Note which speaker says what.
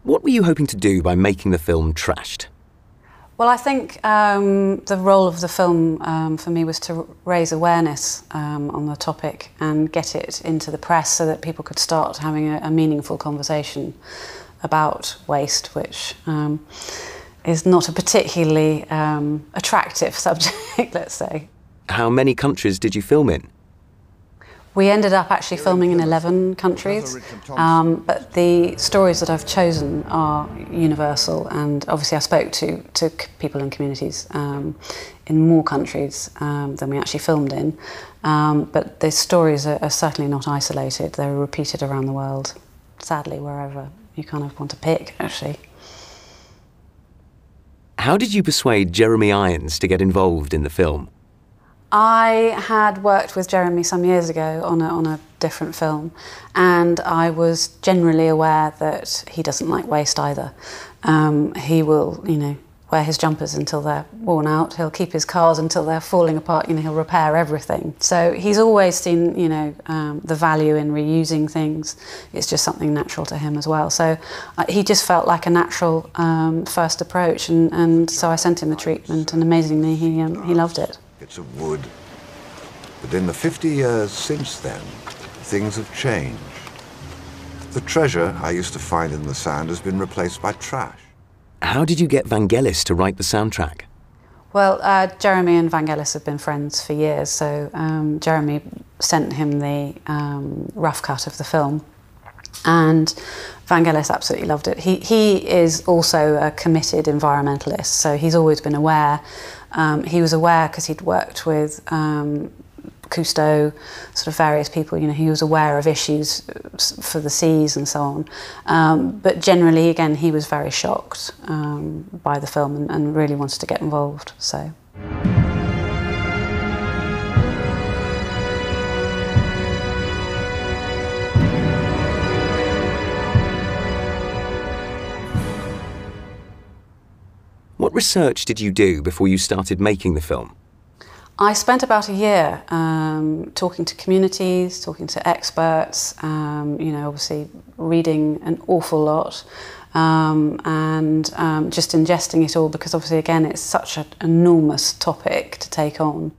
Speaker 1: What were you hoping to do by making the film Trashed?
Speaker 2: Well, I think the role of the film for me was to raise awareness on the topic and get it into the press so that people could start having a meaningful conversation about waste, which is not a particularly attractive subject, let's say.
Speaker 1: How many countries did you film in?
Speaker 2: We ended up actually filming in 11 countries, but the stories that I've chosen are universal, and obviously I spoke to people in communities in more countries than we actually filmed in, but the stories are certainly not isolated. They're repeated around the world, sadly, wherever you kind of want to pick, actually.
Speaker 1: How did you persuade Jeremy Irons to get involved in the film?
Speaker 2: I had worked with Jeremy some years ago on a different film, and I was generally aware that he doesn't like waste either. He will, wear his jumpers until they're worn out. He'll keep his cars until they're falling apart. He'll repair everything. So he's always seen, the value in reusing things. It's just something natural to him as well. So he just felt like a natural first approach, and so I sent him the treatment, and amazingly he loved it.
Speaker 3: It's of wood. But in the 50 years since then, things have changed. The treasure I used to find in the sand has been replaced by trash.
Speaker 1: How did you get Vangelis to write the soundtrack?
Speaker 2: Well, Jeremy and Vangelis have been friends for years, so Jeremy sent him the rough cut of the film, and Vangelis absolutely loved it. He is also a committed environmentalist, so he's always been aware. He was aware because he'd worked with Cousteau, sort of various people, he was aware of issues for the seas and so on. But generally, again, he was very shocked by the film and really wanted to get involved, so.
Speaker 1: What research did you do before you started making the film?
Speaker 2: I spent about a year talking to communities, talking to experts, obviously reading an awful lot, and just ingesting it all, because obviously, again, it's such an enormous topic to take on.